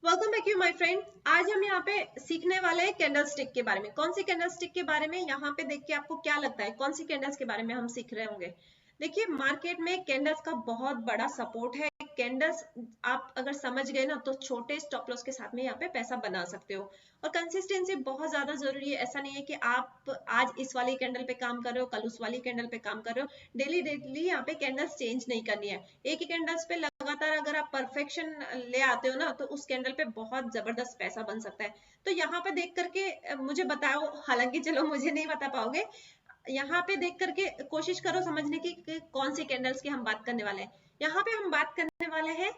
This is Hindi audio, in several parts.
Welcome back you my friend. आज हम यहाँ पे सीखने वाले हैं कैंडल स्टिक के बारे में। कौन सी कैंडल स्टिक के बारे में? यहाँ पे देख के आपको क्या लगता है कौन सी कैंडल्स के बारे में हम सीख रहे होंगे? देखिए, मार्केट में कैंडल्स का बहुत बड़ा सपोर्ट है। कैंडल्स आप अगर समझ गए ना तो छोटे स्टॉप लॉस के साथ में यहाँ पे पैसा बना सकते हो। और कंसिस्टेंसी बहुत ज्यादा जरूरी है। ऐसा नहीं है कि आप आज इस वाली कैंडल पे काम कर रहे हो, कल उस वाली कैंडल पे काम कर रहे हो। डेली डेली यहाँ पे कैंडल्स चेंज नहीं करनी है। एक ही कैंडल्स पे लगातार अगर आप परफेक्शन ले आते हो ना तो उस कैंडल पे बहुत जबरदस्त पैसा बन सकता है। तो यहाँ पे देख करके मुझे बताओ, हालांकि चलो मुझे नहीं बता पाओगे, यहाँ पे देख करके कोशिश करो समझने की कि कौन सी कैंडल्स की हम बात करने वाले हैं। यहाँ पे हम बात करने वाले हैं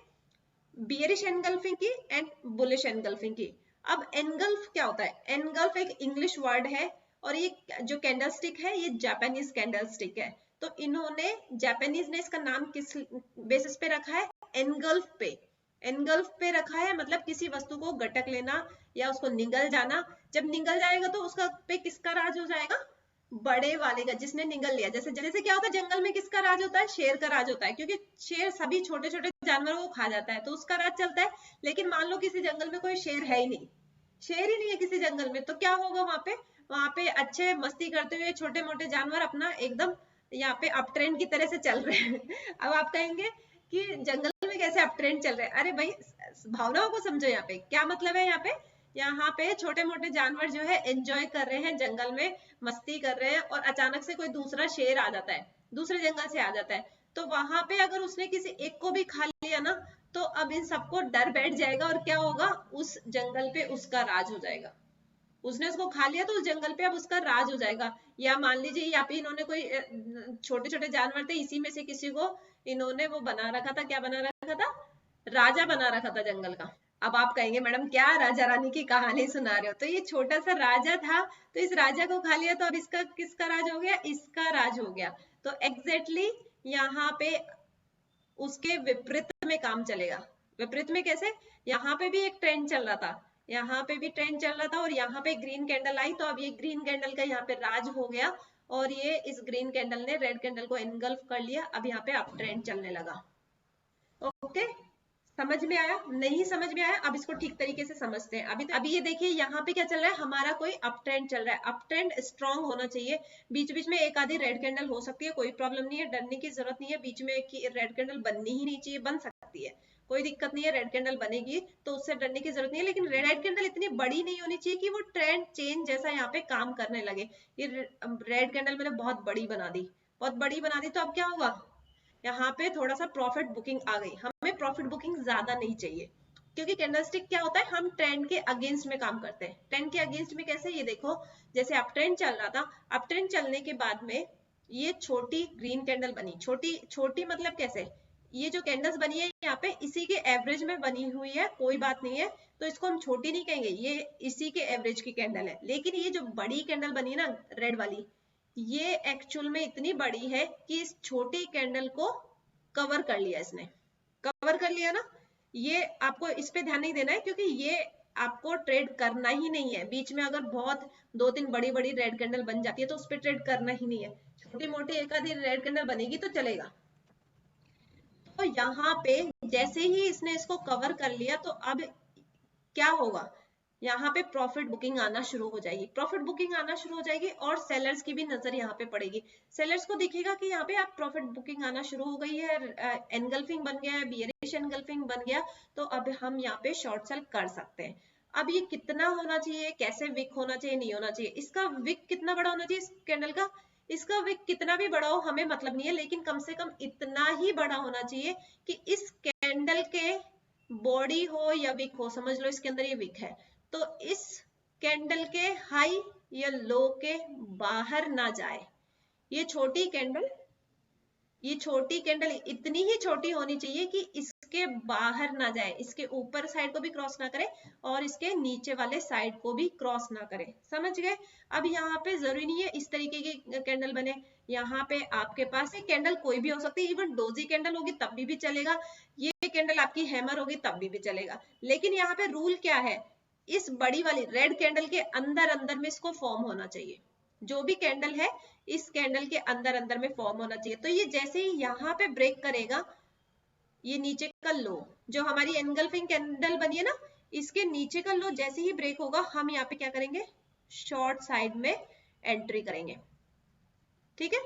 बियरिश एनगल्फिंग की एंड बुलिश एनगल्फिंग की। अब एनगल्फ क्या होता है? एनगल्फ एक इंग्लिश वर्ड है और ये जो कैंडल स्टिक है ये जापानीज कैंडल स्टिक है। तो इन्होंने जापानीज ने इसका नाम किस बेसिस पे रखा है? एनगल्फ पे। एनगल्फ पे रखा है मतलब किसी वस्तु को गटक लेना या उसको निगल जाना। जब निगल जाएगा तो उसका पे किसका राज हो जाएगा? बड़े वाले का, जिसने निगल लिया। जैसे जैसे क्या होता है जंगल में, किसका राज होता है? शेर का राज होता है, क्योंकि शेर सभी छोटे छोटे जानवरों को खा जाता है तो उसका राज चलता है। लेकिन मान लो किसी जंगल में कोई शेर है ही नहीं, शेर ही नहीं है किसी जंगल में, तो क्या होगा वहां पे अच्छे मस्ती करते हुए छोटे मोटे जानवर अपना एकदम यहाँ पे अप ट्रेंड की तरह से चल रहे हैं। अब आप कहेंगे कि जंगल में कैसे अप ट्रेंड चल रहे हैं? अरे भाई, भावनाओं को समझो। यहाँ पे क्या मतलब है? यहाँ पे छोटे मोटे जानवर जो है एंजॉय कर रहे हैं, जंगल में मस्ती कर रहे हैं, और अचानक से कोई दूसरा शेर आ जाता है, दूसरे जंगल से आ जाता है। तो वहां पे अगर उसने किसी एक को भी खा लिया ना तो अब इन सबको डर बैठ जाएगा और क्या होगा? उस जंगल पे उसका राज हो जाएगा। उसने उसको खा लिया तो उस जंगल पे अब उसका राज हो जाएगा। या मान लीजिए यहाँ पे इन्होंने कोई छोटे छोटे जानवर थे, इसी में से किसी को इन्होंने वो बना रखा था। क्या बना रखा था? राजा बना रखा था जंगल का। अब आप कहेंगे मैडम क्या राजा रानी की कहानी सुना रहे हो? तो ये छोटा सा राजा था, तो इस राजा को खा लिया तो अब इसका किसका राज हो गया? इसका राज हो गया। तो एग्जैक्टली यहाँ पे उसके विपरीत में काम चलेगा। विपरीत में कैसे? यहाँ पे भी एक ट्रेंड चल रहा था, यहाँ पे भी ट्रेंड चल रहा था और यहाँ पे ग्रीन कैंडल आई तो अब ये ग्रीन कैंडल का यहाँ पे राज हो गया और ये इस ग्रीन कैंडल ने रेड कैंडल को एनगल्फ कर लिया। अब यहाँ पे अप ट्रेंड चलने लगा। ओके, समझ में आया? नहीं समझ में आया? अब इसको ठीक तरीके से समझते हैं। अभी ये देखिए यहाँ पे क्या चल रहा है, हमारा कोई अप ट्रेंड चल रहा है। अप ट्रेंड स्ट्रॉन्ग होना चाहिए। बीच बीच में एक आधी रेड कैंडल हो सकती है, कोई प्रॉब्लम नहीं है, डरने की जरूरत नहीं है। बीच में एक रेड कैंडल बननी ही नहीं चाहिए, बन सकती है, कोई दिक्कत नहीं है। रेड कैंडल बनेगी तो उससे डरने की जरूरत नहीं है, लेकिन रेड कैंडल इतनी बड़ी नहीं होनी चाहिए कि वो ट्रेंड चेंज जैसा यहाँ पे काम करने लगे। ये रेड कैंडल मैंने बहुत बड़ी बना दी, बहुत बड़ी बना दी, तो अब क्या होगा? यहाँ पे थोड़ा सा प्रॉफिट बुकिंग आ गई। हमें प्रॉफिट बुकिंग ज्यादा नहीं चाहिए, क्योंकि कैंडलस्टिक क्या होता है, हम ट्रेंड के अगेंस्ट में काम करते हैं। ट्रेंड के अगेंस्ट में कैसे? ये देखो, जैसे अप ट्रेंड चल रहा था, अप ट्रेंड चलने के बाद में ये छोटी ग्रीन कैंडल बनी। छोटी छोटी मतलब कैसे? ये जो कैंडल्स बनी है यहाँ पे इसी के एवरेज में बनी हुई है, कोई बात नहीं है, तो इसको हम छोटी नहीं कहेंगे, ये इसी के एवरेज की कैंडल है। लेकिन ये जो बड़ी कैंडल बनी है ना, रेड वाली, ये एक्चुअल में इतनी बड़ी है कि इस छोटी कैंडल को कवर कर लिया, इसने कवर कर लिया ना। ये आपको इस पे ध्यान नहीं देना है, क्योंकि ये आपको ट्रेड करना ही नहीं है। बीच में अगर बहुत दो तीन बड़ी बड़ी रेड कैंडल बन जाती है तो उस पर ट्रेड करना ही नहीं है। छोटी मोटी एक आधी रेड कैंडल बनेगी तो चलेगा। तो यहाँ पे जैसे ही इसने इसको कवर कर लिया तो अब क्या होगा? यहाँ पे प्रॉफिट बुकिंग आना शुरू हो जाएगी। प्रॉफिट बुकिंग आना शुरू हो जाएगी और सेलर्स की भी नजर यहाँ पे पड़ेगी। सेलर्स को दिखेगा कि यहाँ पे आप प्रॉफिट बुकिंग आना शुरू हो गई है, एनगल्फिंग बन गया है, बियरिश एनगल्फिंग बन गया, तो अब हम यहाँ पे शॉर्ट सेल कर सकते हैं। अब ये कितना होना चाहिए, कैसे विक होना चाहिए, नहीं होना चाहिए, इसका विक कितना बड़ा होना चाहिए इस कैंडल का? इसका विक कितना भी बड़ा हो हमें मतलब नहीं है, लेकिन कम से कम इतना ही बड़ा होना चाहिए कि इस कैंडल के बॉडी हो या विक हो, समझ लो इसके अंदर ये विक है, तो इस कैंडल के हाई या लो के बाहर ना जाए। ये छोटी कैंडल इतनी ही छोटी होनी चाहिए कि इसके बाहर ना जाए, इसके ऊपर साइड को भी क्रॉस ना करे और इसके नीचे वाले साइड को भी क्रॉस ना करे। समझ गए? अब यहाँ पे जरूरी नहीं है इस तरीके की कैंडल बने। यहाँ पे आपके पास एक कैंडल कोई भी हो सकती है, इवन डोजी कैंडल होगी तब भी चलेगा, ये कैंडल आपकी हैमर होगी तब भी चलेगा। लेकिन यहाँ पे रूल क्या है? इस बड़ी वाली रेड कैंडल के अंदर अंदर में इसको फॉर्म होना चाहिए। जो भी कैंडल है इस कैंडल के अंदर अंदर में फॉर्म होना चाहिए। तो ये जैसे ही यहाँ पे ब्रेक करेगा, ये नीचे का लो, जो हमारी एनगल्फिंग कैंडल बनी है ना, इसके नीचे का लो जैसे ही ब्रेक होगा हम यहाँ पे क्या करेंगे, शॉर्ट साइड में एंट्री करेंगे। ठीक है,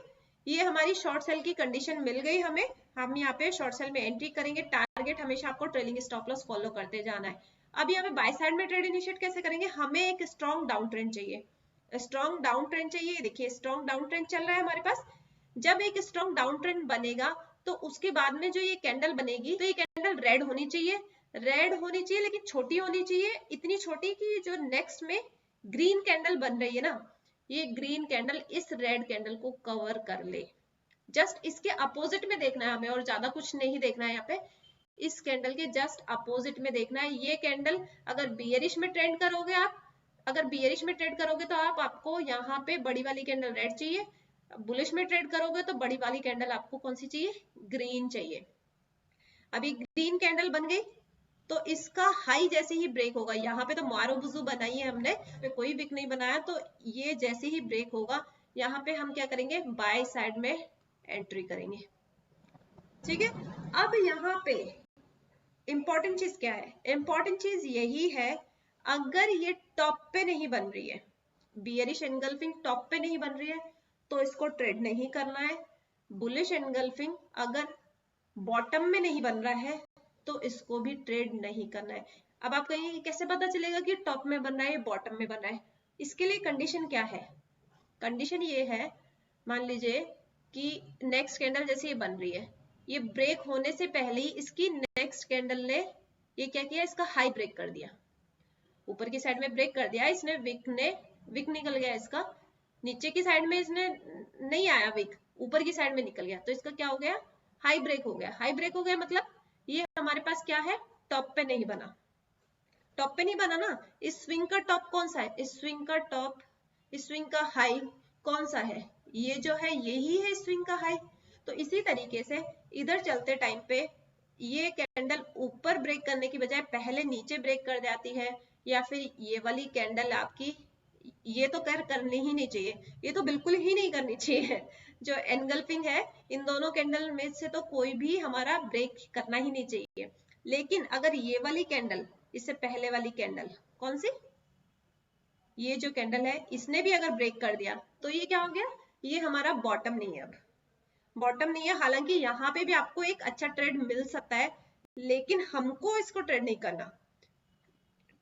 ये हमारी शॉर्ट सेल की कंडीशन मिल गई हमें, हम यहाँ पे शॉर्ट सेल में एंट्री करेंगे। टारगेट हमेशा आपको ट्रेलिंग स्टॉप लॉस फॉलो करते जाना है। अब यहाँ पे बाय साइड में ट्रेड इनिशिएट कैसे करेंगे, हमें एक स्ट्रॉन्ग डाउन ट्रेंड चाहिए, स्ट्रॉन्ग डाउन ट्रेंड चाहिए। देखिए स्ट्रॉन्ग डाउन ट्रेंड चल रहा है हमारे पास। जब एक स्ट्रॉन्ग डाउन ट्रेंड बनेगा तो उसके बाद में जो ये कैंडल बनेगी, तो ये कैंडल रेड होनी चाहिए, रेड होनी चाहिए लेकिन छोटी होनी चाहिए, इतनी छोटी कि जो नेक्स्ट में ग्रीन कैंडल बन रही है ना, ये ग्रीन कैंडल इस रेड कैंडल को कवर कर ले। जस्ट इसके अपोजिट में देखना है हमें, और ज्यादा कुछ नहीं देखना है यहाँ पे, इस कैंडल के जस्ट अपोजिट में देखना है। ये कैंडल अगर बियरिश में ट्रेड करोगे आप, अगर बियरिश में ट्रेड करोगे तो आपको यहाँ पे बड़ी वाली कैंडल रेड चाहिए, बुलिश में ट्रेड करोगे तो बड़ी वाली कैंडल आपको कौन सी चाहिए, ग्रीन चाहिए। अभी ग्रीन कैंडल बन गई तो इसका हाई जैसे ही ब्रेक होगा, यहाँ पे तो मारूबुजू बनाई है हमने, कोई विक नहीं बनाया, तो ये जैसे ही ब्रेक होगा यहाँ पे हम क्या करेंगे, बाय साइड में एंट्री करेंगे। ठीक है, अब यहाँ पे इंपॉर्टेंट चीज क्या है, इंपॉर्टेंट चीज यही है, अगर ये टॉप पे नहीं बन रही है, बियरिश एनगल्फिंग टॉप पे नहीं बन रही है, तो इसको ट्रेड नहीं करना है। बुलिश एनगल्फिंग अगर बॉटम में नहीं बन रहा है तो इसको भी ट्रेड नहीं करना है। अब आप कहेंगे कैसे पता चलेगा कि टॉप में बन रहा है बॉटम में बन रहा है, इसके लिए कंडीशन क्या है, कंडीशन ये है, मान लीजिए कि नेक्स्ट कैंडल जैसे ये बन रही है, ये ब्रेक होने से पहले ही इसकी नेक्स्ट कैंडल ने ये क्या किया, इसका हाई ब्रेक कर दिया, ऊपर की साइड में ब्रेक कर दिया इसने, विक निकल गया इसका, नीचे की साइड में इसने नहीं आया विक, ऊपर की साइड में निकल गया, तो इसका क्या हो गया, हाई ब्रेक हो गया। हाई ब्रेक हो गया मतलब ये हमारे पास क्या है, टॉप पे नहीं बना, टॉप पे नहीं बना ना। इस स्विंग का टॉप कौन सा है, इस स्विंग का टॉप, इस स्विंग का हाई कौन सा है, ये जो है यही है स्विंग का हाई। तो इसी तरीके से इधर चलते टाइम पे ये कैंडल ऊपर ब्रेक करने की बजाय पहले नीचे ब्रेक कर जाती है, या फिर ये वाली कैंडल आपकी, ये तो करनी ही नहीं चाहिए, ये तो बिल्कुल ही नहीं करनी चाहिए, जो एनगल्फिंग है इन दोनों कैंडल में से तो कोई भी हमारा ब्रेक करना ही नहीं चाहिए। लेकिन अगर ये वाली कैंडल, इससे पहले वाली कैंडल कौन सी, ये जो कैंडल है इसने भी अगर ब्रेक कर दिया तो ये क्या हो गया, ये हमारा बॉटम नहीं है, अब बॉटम नहीं है। हालांकि यहाँ पे भी आपको एक अच्छा ट्रेड मिल सकता है, लेकिन हमको इसको ट्रेड नहीं करना।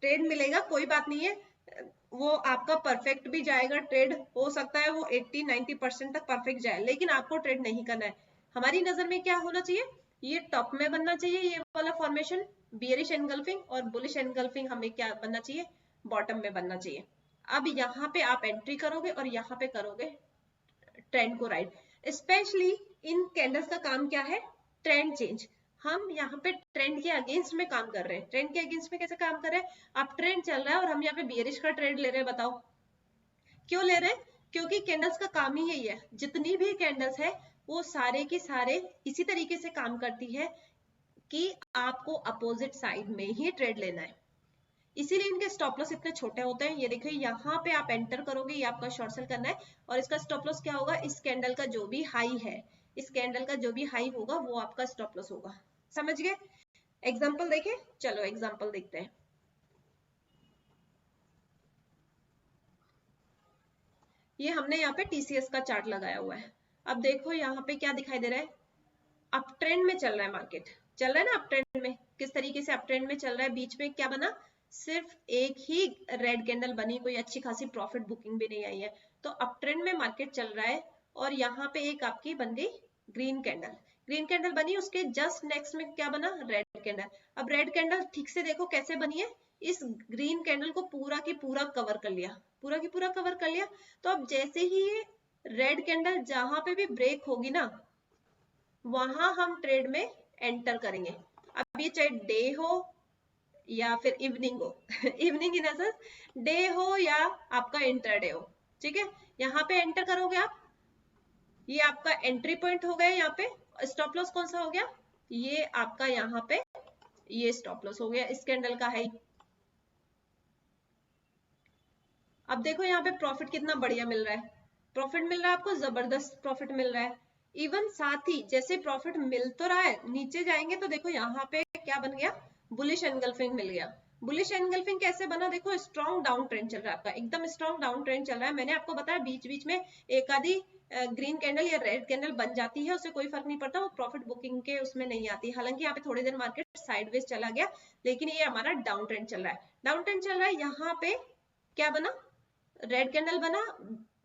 ट्रेड मिलेगा कोई बात नहीं है, वो आपका परफेक्ट भी जाएगा, ट्रेड हो सकता है वो 80-90% तक परफेक्ट जाए, लेकिन आपको ट्रेड नहीं करना है। हमारी नजर में क्या होना चाहिए, ये टॉप में बनना चाहिए ये वाला फॉर्मेशन बियरिश एनगल्फिंग, और बुलिश एनगल्फिंग हमें क्या बनना चाहिए, बॉटम में बनना चाहिए। अब यहाँ पे आप एंट्री करोगे और यहाँ पे करोगे ट्रेंड को राइड। स्पेशली इन कैंडल्स का काम क्या है, ट्रेंड चेंज। हम यहाँ पे ट्रेंड के अगेंस्ट में काम कर रहे हैं। ट्रेंड के अगेंस्ट में कैसे काम कर रहे हैं, आप ट्रेंड चल रहा है और हम यहाँ पे बियरिश का ट्रेंड ले रहे हैं, बताओ क्यों ले रहे हैं, क्योंकि कैंडल्स का काम ही यही है, जितनी भी कैंडल्स है वो सारे के सारे इसी तरीके से काम करती है कि आपको अपोजिट साइड में ही ट्रेड लेना है, इसीलिए इनके स्टॉप लॉस इतने छोटे होते हैं। ये देखिए यहाँ पे आप एंटर करोगे, ये आपका शॉर्ट सेल करना है, और इसका स्टॉप लॉस क्या होगा, इस कैंडल का जो भी हाई है, इस कैंडल का जो भी हाई होगा वो आपका स्टॉप लॉस होगा। समझ गए, एग्जांपल देखें, चलो एग्जांपल देखते हैं। ये हमने यहाँ पे टीसीएस का चार्ट लगाया हुआ है। अब देखो यहाँ पे क्या दिखाई दे रहा है, अप ट्रेंड में चल रहा है मार्केट, चल रहा है ना अप ट्रेंड में, किस तरीके से अप ट्रेंड में चल रहा है, बीच में क्या बना, सिर्फ एक ही रेड कैंडल बनी, कोई अच्छी खासी प्रॉफिट बुकिंग भी नहीं आई है, तो अप ट्रेंड में मार्केट चल रहा है। और यहाँ पे एक आपकी बन गई ग्रीन कैंडल, ग्रीन कैंडल बनी, उसके जस्ट नेक्स्ट में क्या बना, रेड कैंडल। अब रेड कैंडल ठीक से देखो कैसे बनी है, इस ग्रीन कैंडल को पूरा की पूरा कवर कर लिया, पूरा की पूरा कवर कर लिया। तो अब जैसे ही ये रेड कैंडल जहां पे भी ब्रेक होगी ना, वहां हम ट्रेड में एंटर करेंगे। अब ये चाहे डे हो या फिर इवनिंग हो इवनिंग इन एसेंस, डे हो या आपका इंटरडे हो, ठीक है, यहाँ पे एंटर करोगे आप, ये आपका एंट्री पॉइंट हो गया, यहाँ पे स्टॉप लॉस कौन सा हो गया, ये आपका यहाँ पे ये स्टॉप लॉस हो गया इस कैंडल का हाई। अब देखो यहाँ पे प्रॉफिट कितना बढ़िया मिल रहा है, प्रॉफिट मिल रहा है आपको, जबरदस्त प्रॉफिट मिल रहा है। इवन साथ ही जैसे प्रॉफिट मिल तो रहा है, नीचे जाएंगे तो देखो यहाँ पे क्या बन गया, बुलिश एनगल्फिंग मिल गया। बुलिश एनगल्फिंग कैसे बना, देखो स्ट्रॉन्ग डाउन ट्रेंड चल रहा है आपका, एकदम स्ट्रॉन्ग डाउन ट्रेंड चल रहा है। मैंने आपको बताया बीच बीच में एक आधी ग्रीन कैंडल या रेड कैंडल बन जाती है, उससे कोई फर्क नहीं पड़ता, वो प्रॉफिट बुकिंग के उसमें नहीं आती। हालांकि यहाँ पे थोड़ी देर मार्केट साइडवेज चला गया, लेकिन ये हमारा डाउन ट्रेंड चल रहा है। डाउन ट्रेंड चल रहा है, यहाँ पे क्या बना, रेड कैंडल बना,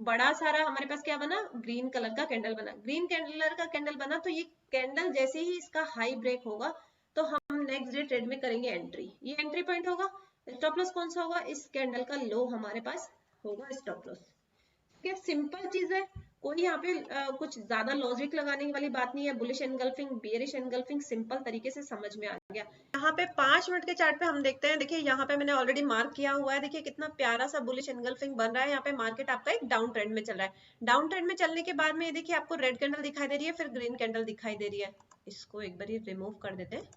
बड़ा सारा हमारे पास क्या बना, ग्रीन कलर का कैंडल बना। ग्रीन कलर का कैंडल बना तो ये कैंडल जैसे ही इसका हाई ब्रेक होगा तो हम नेक्स्ट डे ट्रेड में करेंगे एंट्री। ये एंट्री पॉइंट होगा। स्टॉप लॉस कौन सा होगा, इस कैंडल का लो हमारे पास होगा स्टॉप लॉस। ठीक है, सिंपल चीज है, कोई यहाँ पे कुछ ज्यादा लॉजिक लगाने वाली बात नहीं है। Bullish engulfing, bearish engulfing simple तरीके से समझ में आ गया। यहाँ पे 5 मिनट के चार्ट पे हम देखते हैं, देखिए यहाँ पे मैंने ऑलरेडी मार्क किया हुआ है, देखिए कितना प्यारा सा बुलिश एनगल्फिंग बन रहा है। यहाँ पे मार्केट आपका एक डाउन ट्रेंड में चल रहा है। डाउन ट्रेंड में चलने के बाद में ये देखिए आपको रेड कैंडल दिखाई दे रही है, फिर ग्रीन कैंडल दिखाई दे रही है। इसको एक बार रिमूव कर देते हैं।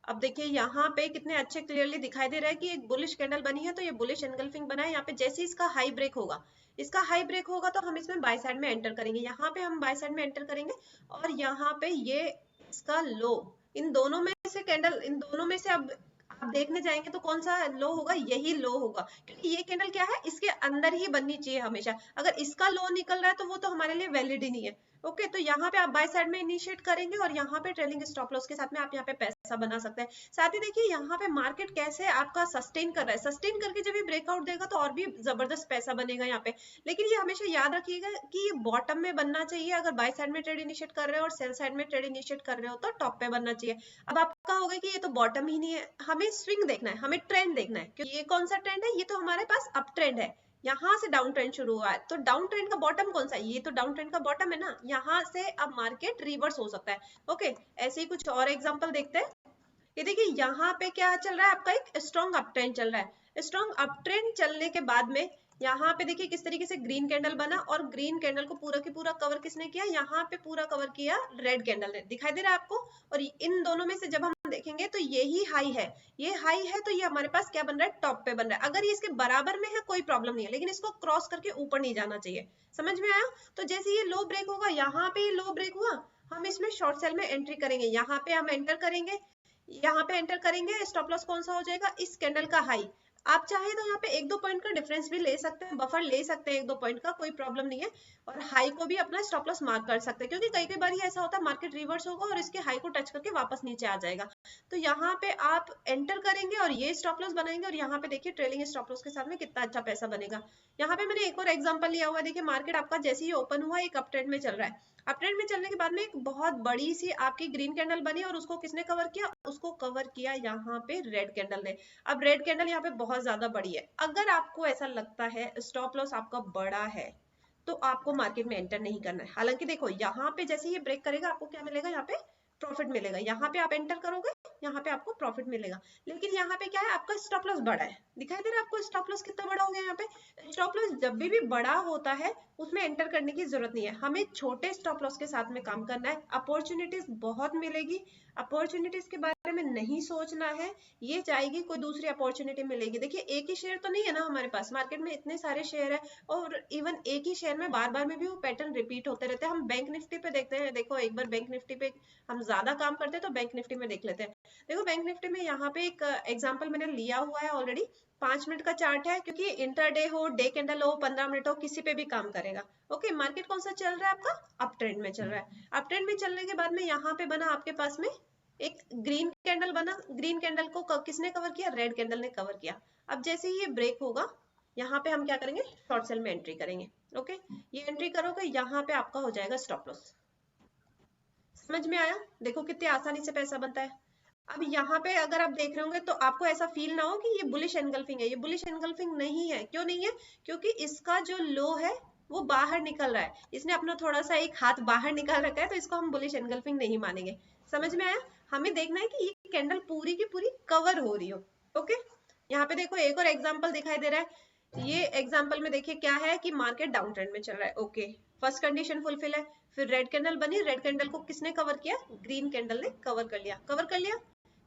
अब देखिए यहाँ पे कितने अच्छे क्लियरली दिखाई दे रहा है कि एक बुलिश कैंडल बनी है, तो ये बुलिश एनगल्फिंग बना है। यहाँ पे जैसे इसका हाई ब्रेक होगा, इसका हाई ब्रेक होगा तो हम इसमें बाय साइड में एंटर करेंगे। यहाँ पे हम बाय साइड में एंटर करेंगे और यहाँ पे ये इसका लो, इन दोनों में से कैंडल, इन दोनों में से अब आप देखने जाएंगे तो कौन सा लो होगा, यही लो होगा, क्योंकि ये कैंडल क्या है, इसके अंदर ही बननी चाहिए हमेशा। अगर इसका लो निकल रहा है तो वो तो हमारे लिए वैलिड ही नहीं है। ओके, तो यहाँ पे आप बाय साइड में इनिशिएट करेंगे और यहाँ पे ट्रेलिंग स्टॉप लॉस के साथ में आप यहाँ पे पैसा बना सकते हैं। साथ ही देखिए यहाँ पे मार्केट कैसे आपका सस्टेन कर रहा है, सस्टेन करके जब ये ब्रेकआउट देगा तो और भी जबरदस्त पैसा बनेगा यहाँ पे। लेकिन ये हमेशा याद रखिएगा कि ये बॉटम में बनना चाहिए। अगर बाय साइड में ट्रेड इनिशिएट कर रहे हो और सेल साइड में ट्रेड इनिशिएट कर रहे हो तो टॉप पे बनना चाहिए। अब आपका होगा कि ये तो बॉटम ही नहीं है, हमें स्विंग देखना है, हमें ट्रेंड देखना है। क्योंकि ये कौन सा ट्रेंड है, ये तो हमारे पास अप ट्रेंड है, यहाँ से डाउन ट्रेंड शुरू हुआ है, तो डाउन ट्रेंड का बॉटम कौन सा है, ये तो डाउन ट्रेंड का बॉटम है ना। यहाँ से अब मार्केट रिवर्स हो सकता है। ओके, ऐसे ही कुछ और एग्जांपल देखते हैं। ये देखिए यहाँ पे क्या चल रहा है, आपका एक स्ट्रॉन्ग अप ट्रेंड चल रहा है। स्ट्रॉन्ग अप ट्रेंड चलने के बाद में यहाँ पे देखिए किस तरीके से ग्रीन कैंडल बना, और ग्रीन कैंडल को पूरा की पूरा कवर किसने किया, यहाँ पे पूरा कवर किया रेड कैंडल ने। दिखाई दे रहा है आपको। और इन दोनों में से जब हम देखेंगे तो यही हाई है, ये हाई है, तो ये हमारे पास क्या बन रहा है, टॉप पे बन रहा है। अगर ये इसके बराबर में है कोई प्रॉब्लम नहीं है, लेकिन इसको क्रॉस करके ऊपर नहीं जाना चाहिए। समझ में आया। तो जैसे ये लो ब्रेक होगा, यहाँ पे लो ब्रेक हुआ, हम इसमें शॉर्ट सेल में एंट्री करेंगे। यहाँ पे हम एंटर करेंगे, यहाँ पे एंटर करेंगे, स्टॉप लॉस कौन सा हो जाएगा, इस कैंडल का हाई। आप चाहे तो यहाँ पे 1-2 पॉइंट का डिफरेंस भी ले सकते हैं, बफर ले सकते हैं 1-2 पॉइंट का, कोई प्रॉब्लम नहीं है। और हाई को भी अपना स्टॉप लॉस मार्क कर सकते हैं, क्योंकि कई कई बार ही ऐसा होता है मार्केट रिवर्स होगा और इसके हाई को टच करके वापस नीचे आ जाएगा। तो यहाँ पे आप एंटर करेंगे और ये स्टॉप लॉस बनाएंगे, और यहाँ पे देखिए ट्रेलिंग स्टॉप लॉस के साथ में कितना अच्छा पैसा बनेगा। यहाँ पे मैंने एक और एग्जांपल लिया हुआ है। देखिए मार्केट आपका जैसे ही ओपन हुआ एक अप ट्रेंड में चल रहा है। अप ट्रेंड में चलने के बाद में एक बहुत बड़ी सी आपकी ग्रीन कैंडल बनी, और उसको किसने कवर किया, उसको कवर किया यहाँ पे रेड कैंडल ने। अब रेड कैंडल यहाँ पे बहुत ज्यादा बड़ी है। अगर आपको ऐसा लगता है स्टॉप लॉस आपका बड़ा है तो आपको मार्केट में एंटर नहीं करना है। हालांकि देखो यहाँ पे जैसे ये ब्रेक करेगा आपको क्या मिलेगा, यहाँ पे प्रॉफिट मिलेगा। यहाँ पे आप एंटर करोगे, यहाँ पे आपको प्रॉफिट मिलेगा। लेकिन यहाँ पे क्या है, आपका स्टॉप लॉस बड़ा है। दिखाई दे रहा है आपको स्टॉप लॉस कितना बड़ा हो गया। यहाँ पे स्टॉप लॉस जब भी बड़ा होता है उसमें एंटर करने की जरूरत नहीं है, हमें छोटे स्टॉप लॉस के साथ में काम करना है। अपॉर्चुनिटीज बहुत मिलेगी, अपॉर्चुनिटीज के बारे में नहीं सोचना है, ये जाएगी कोई दूसरी अपॉर्चुनिटी मिलेगी। देखिए एक ही शेयर तो नहीं है ना हमारे पास, मार्केट में इतने सारे शेयर है, और इवन एक ही शेयर में बार बार में भी वो पैटर्न रिपीट होते रहते हैं। हम बैंक निफ्टी पे देखते हैं, देखो एक बार बैंक निफ्टी पे हम ज्यादा काम करते हैं तो बैंक निफ्टी में देख लेते हैं। देखो बैंक निफ्टी में यहाँ पे एक एग्जांपल मैंने लिया हुआ है ऑलरेडी। 5 मिनट का चार्ट है, क्योंकि इंटरडे हो, डे कैंडल हो, 15 मिनट हो, किसी पे भी काम करेगा। ओके, मार्केट कौन सा चल रहा है आपका, अप ट्रेंड में चल रहा है। अप ट्रेंड में चलने के बाद में यहाँ पे बना आपके पास में एक ग्रीन कैंडल बना। ग्रीन कैंडल को किसने कवर किया, रेड कैंडल ने कवर किया। अब जैसे ही ये ब्रेक होगा, यहाँ पे हम क्या करेंगे, शॉर्ट सेल में एंट्री करेंगे। ओके, ये एंट्री करोगे, यहाँ पे आपका हो जाएगा स्टॉप लॉस। समझ में आया। देखो कितनी आसानी से पैसा बनता है। अब यहाँ पे अगर आप देख रहे होंगे तो आपको ऐसा फील ना हो कि ये बुलिश एनगल्फिंग है। ये बुलिश एनगल्फिंग नहीं है। क्यों नहीं है, क्योंकि इसका जो लो है वो बाहर निकल रहा है, इसने अपना थोड़ा सा एक हाथ बाहर निकाल रखा है, तो इसको हम बुलिश एनगल्फिंग नहीं मानेंगे। समझ में आया। हमें देखना है कि ये कैंडल पूरी की पूरी कवर हो रही हो। ओके, यहाँ पे देखो एक और एग्जाम्पल दिखाई दे रहा है। ये एग्जाम्पल में देखिए क्या है कि मार्केट डाउन ट्रेंड में चल रहा है। ओके, फर्स्ट कंडीशन फुलफिल है। फिर रेड कैंडल बनी, रेड कैंडल को किसने कवर किया, ग्रीन कैंडल ने कवर कर लिया। कवर कर लिया,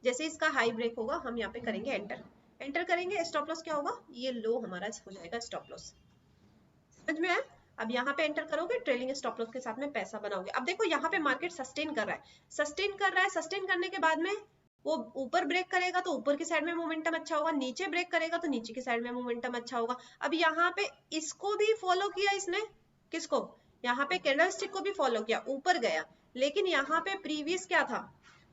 जैसे इसका हाई ब्रेक होगा हम यहाँ पे करेंगे एंटर। एंटर करेंगे, स्टॉप लॉस क्या होगा, ये लो हमारा हो जाएगा स्टॉप लॉस। समझ में आया। अब यहाँ पे एंटर करोगे, ट्रेलिंग स्टॉप लॉस के साथ में पैसा बनाओगे। अब देखो यहाँ पे मार्केट सस्टेन कर रहा है, सस्टेन कर रहा है, सस्टेन करने के बाद में वो ऊपर ब्रेक करेगा तो ऊपर की साइड में मोमेंटम अच्छा होगा, नीचे ब्रेक करेगा तो नीचे की साइड में मोमेंटम अच्छा होगा। अब यहाँ पे इसको भी फॉलो किया इसने, किसको, यहाँ पे कैंडलस्टिक को भी फॉलो किया, ऊपर गया, लेकिन यहाँ पे प्रीवियस क्या था,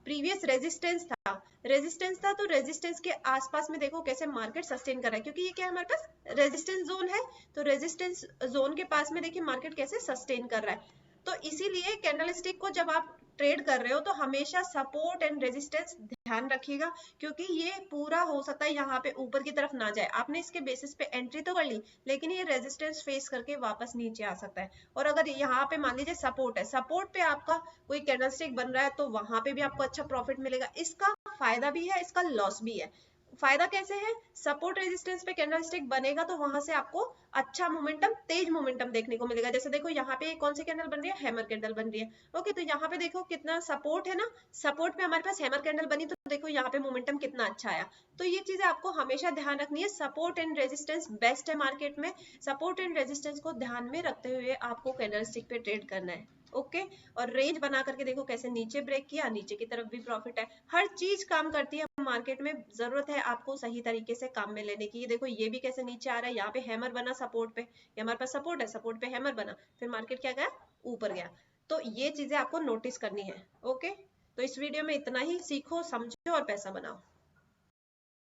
प्रीवियस रेजिस्टेंस था, तो रेजिस्टेंस के आसपास में देखो कैसे मार्केट सस्टेन कर रहा है, क्योंकि ये क्या है हमारे पास रेजिस्टेंस जोन है, तो रेजिस्टेंस जोन के पास में देखिए मार्केट कैसे सस्टेन कर रहा है। तो इसीलिए कैंडलस्टिक को जब आप ट्रेड कर रहे हो तो हमेशा सपोर्ट एंड रेजिस्टेंस ध्यान रखिएगा, क्योंकि ये पूरा हो सकता है यहाँ पे ऊपर की तरफ ना जाए, आपने इसके बेसिस पे एंट्री तो कर ली, लेकिन ये रेजिस्टेंस फेस करके वापस नीचे आ सकता है। और अगर यहाँ पे मान लीजिए सपोर्ट है, सपोर्ट पे आपका कोई कैंडलस्टिक बन रहा है तो वहां पे भी आपको अच्छा प्रॉफिट मिलेगा। इसका फायदा भी है, इसका लॉस भी है। फायदा कैसे है, सपोर्ट रेजिस्टेंस पे कैंडलस्टिक बनेगा तो वहां से आपको अच्छा मोमेंटम, तेज मोमेंटम देखने को मिलेगा। जैसे देखो यहाँ पे कौन सी कैंडल बन रही है, हैमर कैंडल बन रही है। ओके, तो यहाँ पे देखो कितना सपोर्ट है ना, सपोर्ट पे हमारे पास हैमर कैंडल बनी, तो देखो यहाँ पे मोमेंटम कितना अच्छा आया। तो ये चीजें आपको हमेशा ध्यान रखनी है, सपोर्ट एंड रेजिस्टेंस बेस्ट है मार्केट में, सपोर्ट एंड रेजिस्टेंस को ध्यान में रखते हुए आपको कैंडलस्टिक पे ट्रेड करना है। ओके, और रेंज बना करके देखो कैसे नीचे ब्रेक किया, नीचे की तरफ भी प्रॉफिट है। हर चीज काम करती है मार्केट में, जरूरत है आपको सही तरीके से काम में लेने की। देखो ये भी कैसे नीचे आ रहा है, यहाँ पे हैमर बना सपोर्ट पे, ये हमारे पास सपोर्ट है, सपोर्ट पे हैमर बना, फिर मार्केट क्या गया, ऊपर गया। तो ये चीजें आपको नोटिस करनी है। ओके, तो इस वीडियो में इतना ही, सीखो समझो और पैसा बनाओ।